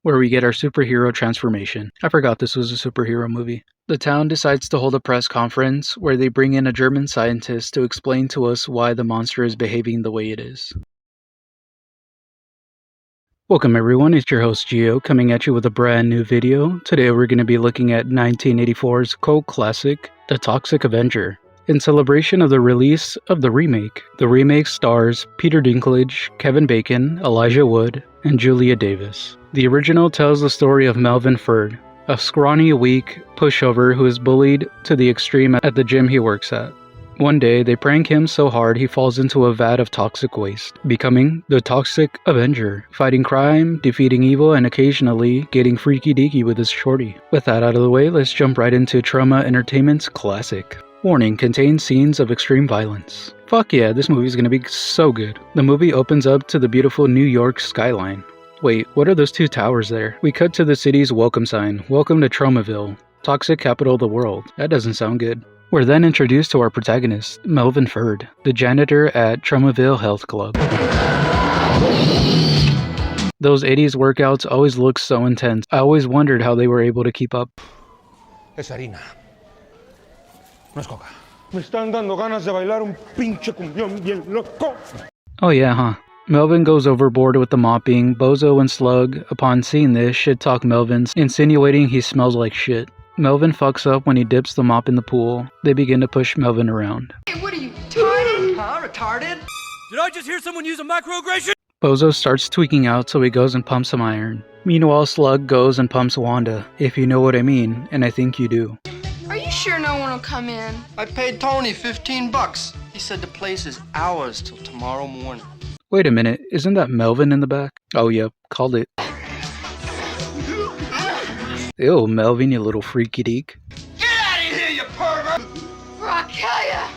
where we get our superhero transformation. I forgot this was a superhero movie. The town decides to hold a press conference where they bring in a German scientist to explain to us why the monster is behaving the way it is. Welcome everyone, it's your host Gio coming at you with a brand new video. Today we're going to be looking at 1984's cult classic, The Toxic Avenger. In celebration of the release of the remake stars Peter Dinklage, Kevin Bacon, Elijah Wood, and Julia Davis. The original tells the story of Melvin Ferd, a scrawny, weak pushover who is bullied to the extreme at the gym he works at. One day, they prank him so hard he falls into a vat of toxic waste, becoming the Toxic Avenger, fighting crime, defeating evil, and occasionally getting freaky deaky with his shorty. With that out of the way, let's jump right into Trauma Entertainment's classic. Warning, contains scenes of extreme violence. Fuck yeah, this movie is gonna be so good. The movie opens up to the beautiful New York skyline. Wait, what are those two towers there? We cut to the city's welcome sign. Welcome to Traumaville, toxic capital of the world. That doesn't sound good. We're then introduced to our protagonist, Melvin Ferd, the janitor at Traumaville Health Club. Those 80s workouts always look so intense. I always wondered how they were able to keep up. Es harina. No es coca. Me están dando ganas de bailar un pinche cumbión bien loco. Oh yeah, huh? Melvin goes overboard with the mopping. Bozo and Slug, upon seeing this, shit-talk Melvin, insinuating he smells like shit. Melvin fucks up when he dips the mop in the pool. They begin to push Melvin around. Hey, what are you, retarded? Huh? Retarded? Did I just hear someone use a microaggression? Bozo starts tweaking out, so he goes and pumps some iron. Meanwhile, Slug goes and pumps Wanda, if you know what I mean, and I think you do. Are you sure no one will come in? I paid Tony $15. He said the place is ours till tomorrow morning. Wait a minute, isn't that Melvin in the back? Oh yep, called it. Ew, Melvin, you little freaky deek. Get out of here, you pervert! Or I'll kill ya!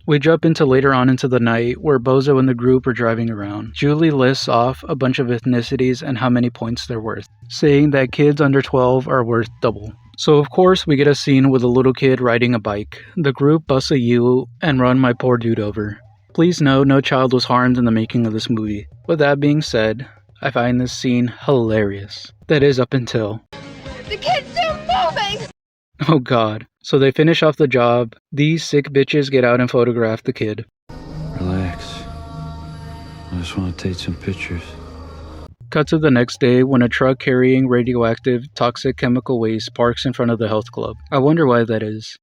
We jump into later on into the night, where Bozo and the group are driving around. Julie lists off a bunch of ethnicities and how many points they're worth, saying that kids under 12 are worth double. So of course we get a scene with a little kid riding a bike. The group busts a U and run my poor dude over. Please know no child was harmed in the making of this movie. With that being said, I find this scene hilarious. That is up until... The kid's still moving! Oh god. So they finish off the job. These sick bitches get out and photograph the kid. Relax. I just want to take some pictures. Cut to the next day when a truck carrying radioactive, toxic chemical waste parks in front of the health club. I wonder why that is.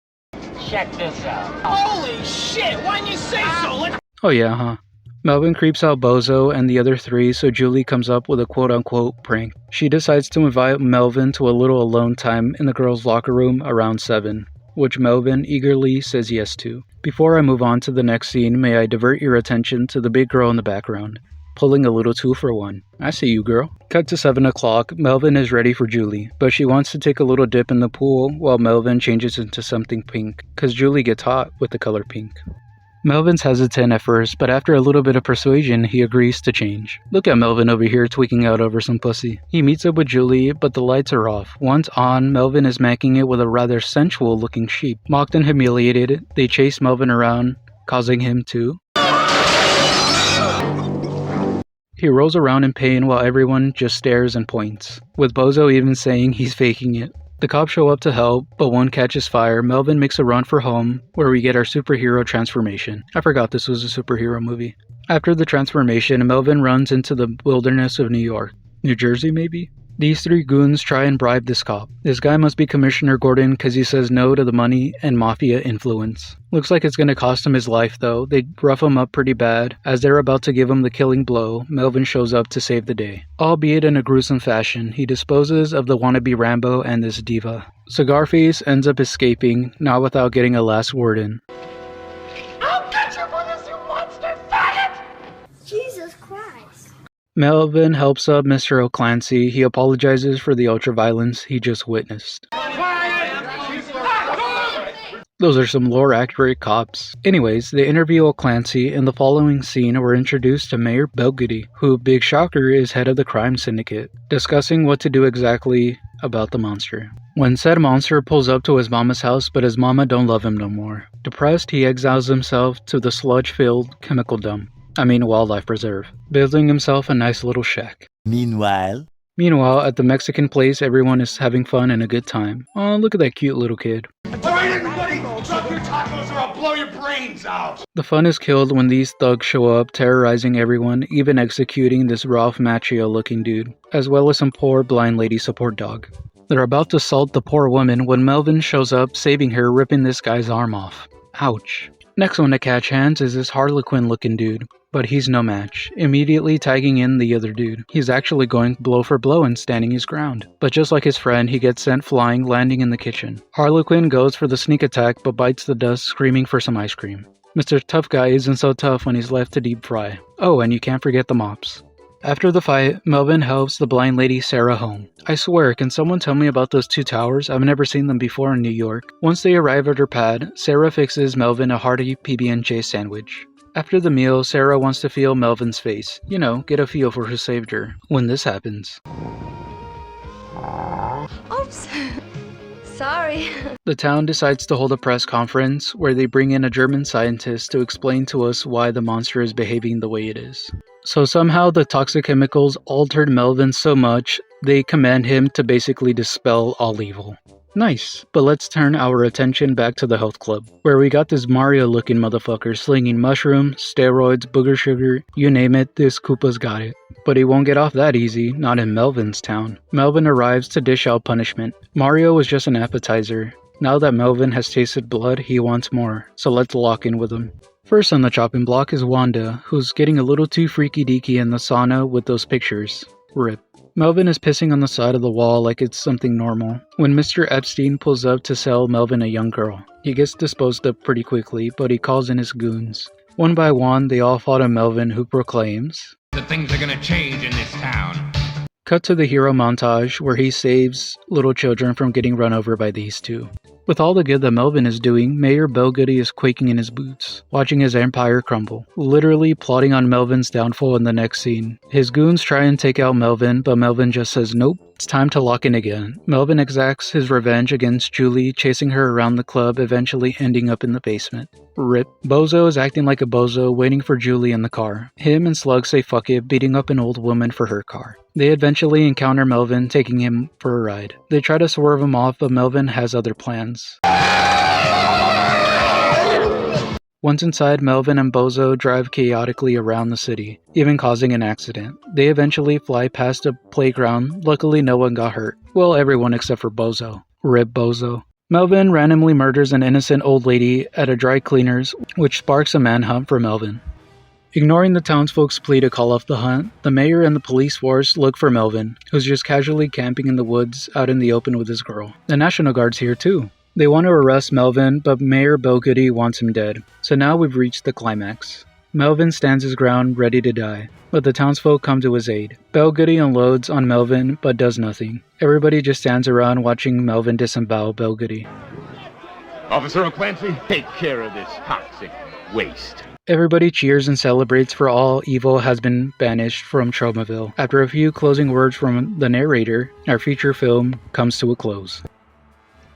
Check this out. Holy shit, why didn't you say so? Oh yeah, huh? Melvin creeps out Bozo and the other three, so Julie comes up with a quote-unquote prank. She decides to invite Melvin to a little alone time in the girls' locker room around 7, which Melvin eagerly says yes to. Before I move on to the next scene, may I divert your attention to the big girl in the background, pulling a little 2-for-1. I see you, girl. Cut to 7 o'clock, Melvin is ready for Julie, but she wants to take a little dip in the pool while Melvin changes into something pink, cause Julie gets hot with the color pink. Melvin's hesitant at first, but after a little bit of persuasion, he agrees to change. Look at Melvin over here tweaking out over some pussy. He meets up with Julie, but the lights are off. Once on, Melvin is macking it with a rather sensual looking sheep. Mocked and humiliated, they chase Melvin around, causing him to... He rolls around in pain while everyone just stares and points, with Bozo even saying he's faking it. The cops show up to help, but one catches fire. Melvin makes a run for home, where we get our superhero transformation. I forgot this was a superhero movie. After the transformation, Melvin runs into the wilderness of New York. New Jersey, maybe? These three goons try and bribe this cop. This guy must be Commissioner Gordon because he says no to the money and mafia influence. Looks like it's going to cost him his life though. They rough him up pretty bad. As they're about to give him the killing blow, Melvin shows up to save the day. Albeit in a gruesome fashion, he disposes of the wannabe Rambo and this diva. Cigarface ends up escaping, not without getting a last word in. I'll get you for this, you monster faggot! Jesus Christ. Melvin helps up Mr. O'Clancy. He apologizes for the ultraviolence he just witnessed. Those are some lore-accurate cops. Anyways, they interview O'Clancy. In the following scene, we're introduced to Mayor Belgoody, who, big shocker, is head of the crime syndicate, discussing what to do exactly about the monster. When said monster pulls up to his mama's house, but his mama don't love him no more. Depressed, he exiles himself to the sludge-filled chemical dump. Wildlife preserve, building himself a nice little shack. Meanwhile, Meanwhile, at the Mexican place, everyone is having fun and a good time. Oh, look at that cute little kid. Alright, everybody, drop your tacos or I'll blow your brains out! The fun is killed when these thugs show up, terrorizing everyone, even executing this Ralph Macchio looking dude, as well as some poor blind lady support dog. They're about to assault the poor woman when Melvin shows up, saving her, ripping this guy's arm off. Ouch. Next one to catch hands is this Harlequin looking dude, but he's no match, immediately tagging in the other dude. He's actually going blow for blow and standing his ground. But just like his friend, he gets sent flying, landing in the kitchen. Harlequin goes for the sneak attack but bites the dust, screaming for some ice cream. Mr. Tough Guy isn't so tough when he's left to deep fry. Oh, and you can't forget the mops. After the fight, Melvin helps the blind lady Sarah home. I swear, can someone tell me about those two towers? I've never seen them before in New York. Once they arrive at her pad, Sarah fixes Melvin a hearty PB&J sandwich. After the meal, Sarah wants to feel Melvin's face. You know, get a feel for who saved her. When this happens. Oops. Sorry. The town decides to hold a press conference where they bring in a German scientist to explain to us why the monster is behaving the way it is. So somehow the toxic chemicals altered Melvin so much, they command him to basically dispel all evil. Nice, but let's turn our attention back to the health club, where we got this Mario-looking motherfucker slinging mushrooms, steroids, booger sugar, you name it, this Koopa's got it. But he won't get off that easy, not in Melvin's town. Melvin arrives to dish out punishment. Mario was just an appetizer. Now that Melvin has tasted blood, he wants more, so let's lock in with him. First on the chopping block is Wanda, who's getting a little too freaky-deaky in the sauna with those pictures. RIP. Melvin is pissing on the side of the wall like it's something normal. When Mr. Epstein pulls up to sell Melvin a young girl, he gets disposed of pretty quickly, but he calls in his goons. One by one, they all follow Melvin, who proclaims, "The things are gonna change in this town." Cut to the hero montage where he saves little children from getting run over by these two. With all the good that Melvin is doing, Mayor Belgoody is quaking in his boots, watching his empire crumble, literally plotting on Melvin's downfall in the next scene. His goons try and take out Melvin, but Melvin just says nope, it's time to lock in again. Melvin exacts his revenge against Julie, chasing her around the club, eventually ending up in the basement. RIP. Bozo is acting like a bozo, waiting for Julie in the car. Him and Slug say fuck it, beating up an old woman for her car. They eventually encounter Melvin, taking him for a ride. They try to swerve him off, but Melvin has other plans. Once inside, Melvin and Bozo drive chaotically around the city, even causing an accident. They eventually fly past a playground. Luckily, no one got hurt. Well, everyone except for Bozo. RIP Bozo. Melvin randomly murders an innocent old lady at a dry cleaner's, which sparks a manhunt for Melvin. Ignoring the townsfolk's plea to call off the hunt, the mayor and the police force look for Melvin, who's just casually camping in the woods out in the open with his girl. The National Guard's here too. They want to arrest Melvin, but Mayor Belgoody wants him dead. So now we've reached the climax. Melvin stands his ground, ready to die, but the townsfolk come to his aid. Belgoody unloads on Melvin, but does nothing. Everybody just stands around watching Melvin disembowel Belgoody. Officer O'Clancy, take care of this toxic waste. Everybody cheers and celebrates, for all evil has been banished from Tromaville. After a few closing words from the narrator, our feature film comes to a close.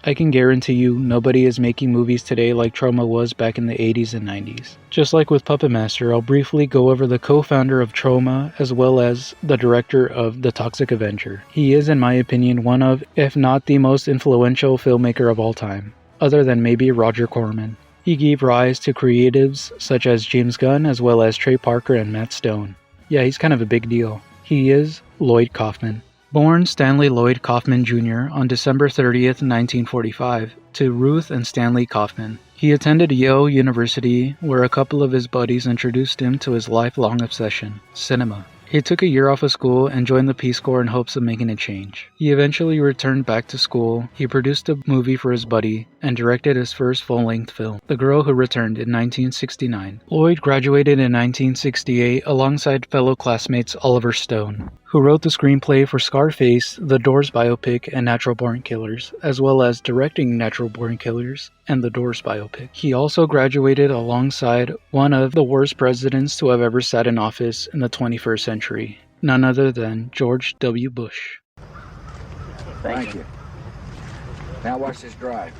I can guarantee you nobody is making movies today like Troma was back in the 80s and 90s. Just like with Puppet Master, I'll briefly go over the co-founder of Troma as well as the director of The Toxic Avenger. He is, in my opinion, one of, if not the most influential filmmaker of all time, other than maybe Roger Corman. He gave rise to creatives such as James Gunn as well as Trey Parker and Matt Stone. Yeah, he's kind of a big deal. He is Lloyd Kaufman. Born Stanley Lloyd Kaufman Jr. on December 30th, 1945, to Ruth and Stanley Kaufman. He attended Yale University, where a couple of his buddies introduced him to his lifelong obsession, cinema. He took a year off of school and joined the Peace Corps in hopes of making a change. He eventually returned back to school. He produced a movie for his buddy and directed his first full-length film, The Girl Who Returned, in 1969. Lloyd graduated in 1968 alongside fellow classmates Oliver Stone, who wrote the screenplay for Scarface, The Doors biopic, and Natural Born Killers, as well as directing Natural Born Killers and The Doors biopic. He also graduated alongside one of the worst presidents to have ever sat in office in the 21st century, none other than George W. Bush. Thank you. Now watch this drive.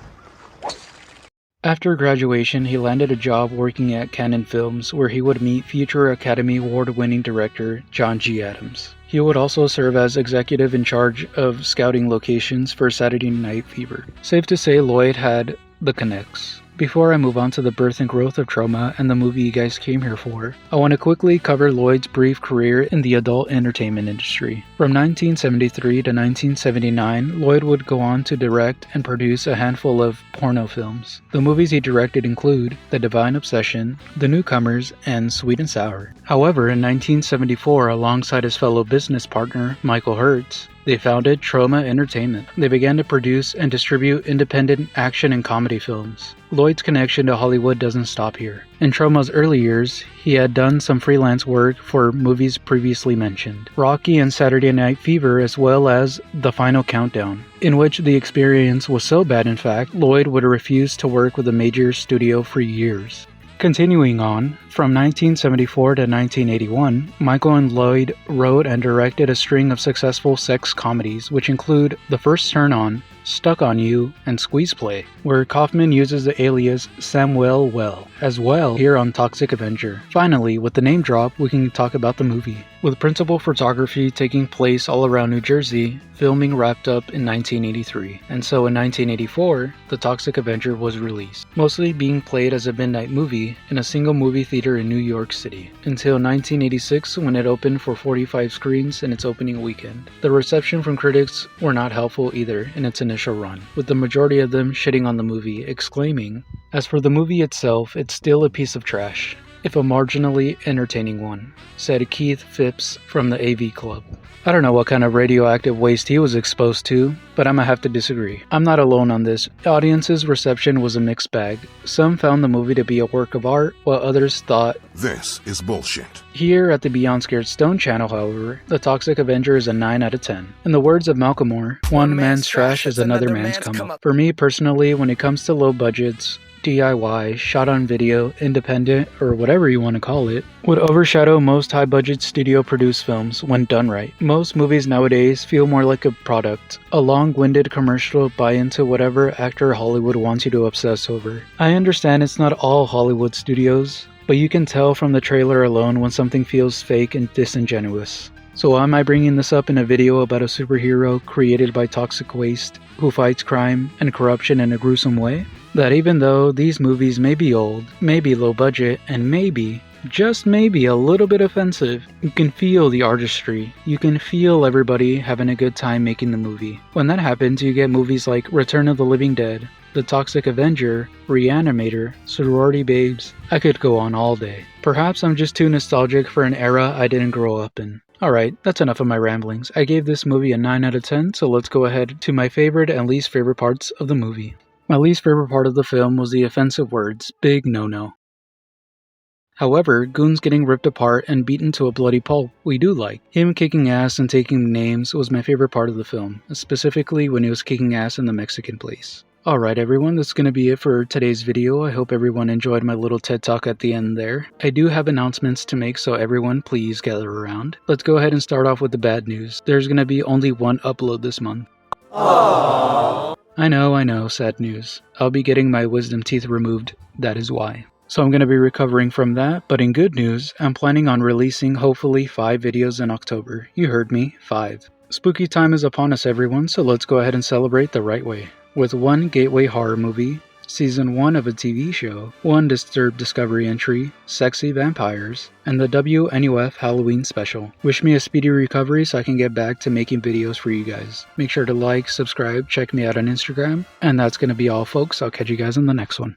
After graduation, he landed a job working at Canon Films, where he would meet future Academy Award-winning director John G. Adams. He would also serve as executive in charge of scouting locations for Saturday Night Fever. Safe to say, Lloyd had the connects. Before I move on to the birth and growth of Troma and the movie you guys came here for, I want to quickly cover Lloyd's brief career in the adult entertainment industry. From 1973 to 1979, Lloyd would go on to direct and produce a handful of porno films. The movies he directed include The Divine Obsession, The Newcomers, and Sweet and Sour. However, in 1974, alongside his fellow business partner, Michael Hertz, they founded Troma Entertainment. They began to produce and distribute independent action and comedy films. Lloyd's connection to Hollywood doesn't stop here. In Troma's early years, he had done some freelance work for movies previously mentioned, Rocky and Saturday Night Fever, as well as The Final Countdown, in which the experience was so bad in fact, Lloyd would refuse to work with a major studio for years. Continuing on, from 1974 to 1981, Michael and Lloyd wrote and directed a string of successful sex comedies, which include The First Turn On, Stuck on You, and Squeeze Play, where Kaufman uses the alias Samuel Well, as well here on Toxic Avenger. Finally, with the name drop, we can talk about the movie. With principal photography taking place all around New Jersey, filming wrapped up in 1983, and so in 1984, The Toxic Avenger was released, mostly being played as a midnight movie in a single movie theater in New York City, until 1986 when it opened for 45 screens in its opening weekend. The reception from critics were not helpful either in its initial run, with the majority of them shitting on the movie, exclaiming, "As for the movie itself, it's still a piece of trash, if a marginally entertaining one," said Keith Phipps from the AV Club. I don't know what kind of radioactive waste he was exposed to, but I'ma have to disagree. I'm not alone on this. The audience's reception was a mixed bag. Some found the movie to be a work of art, while others thought, "This is bullshit." Here at the Beyond Scared Stone channel, however, The Toxic Avenger is a 9 out of 10. In the words of Malcolm Moore, one man's trash is another man's come up. For me personally, when it comes to low budgets, DIY, shot on video, independent, or whatever you want to call it, would overshadow most high-budget studio-produced films when done right. Most movies nowadays feel more like a product, a long-winded commercial buy into whatever actor Hollywood wants you to obsess over. I understand it's not all Hollywood studios, but you can tell from the trailer alone when something feels fake and disingenuous. So why am I bringing this up in a video about a superhero created by toxic waste who fights crime and corruption in a gruesome way? That even though these movies may be old, may be low budget, and maybe, just maybe, a little bit offensive, you can feel the artistry. You can feel everybody having a good time making the movie. When that happens, you get movies like Return of the Living Dead, The Toxic Avenger, Reanimator, Sorority Babes. I could go on all day. Perhaps I'm just too nostalgic for an era I didn't grow up in. Alright, that's enough of my ramblings. I gave this movie a 9 out of 10, so let's go ahead to my favorite and least favorite parts of the movie. My least favorite part of the film was the offensive words, big no-no. However, goons getting ripped apart and beaten to a bloody pulp, we do like. Him kicking ass and taking names was my favorite part of the film, specifically when he was kicking ass in the Mexican place. Alright everyone, that's gonna be it for today's video. I hope everyone enjoyed my little TED Talk at the end there. I do have announcements to make, so everyone please gather around. Let's go ahead and start off with the bad news. There's gonna be only one upload this month. Aww. I know, sad news. I'll be getting my wisdom teeth removed, that is why. So I'm going to be recovering from that, but in good news, I'm planning on releasing hopefully 5 videos in October. You heard me, 5. Spooky time is upon us everyone, so let's go ahead and celebrate the right way. With 1 gateway horror movie, Season 1 of a TV show, 1 Disturbed Discovery entry, Sexy Vampires, and the WNUF Halloween special. Wish me a speedy recovery so I can get back to making videos for you guys. Make sure to like, subscribe, check me out on Instagram, and that's going to be all folks. I'll catch you guys in the next one.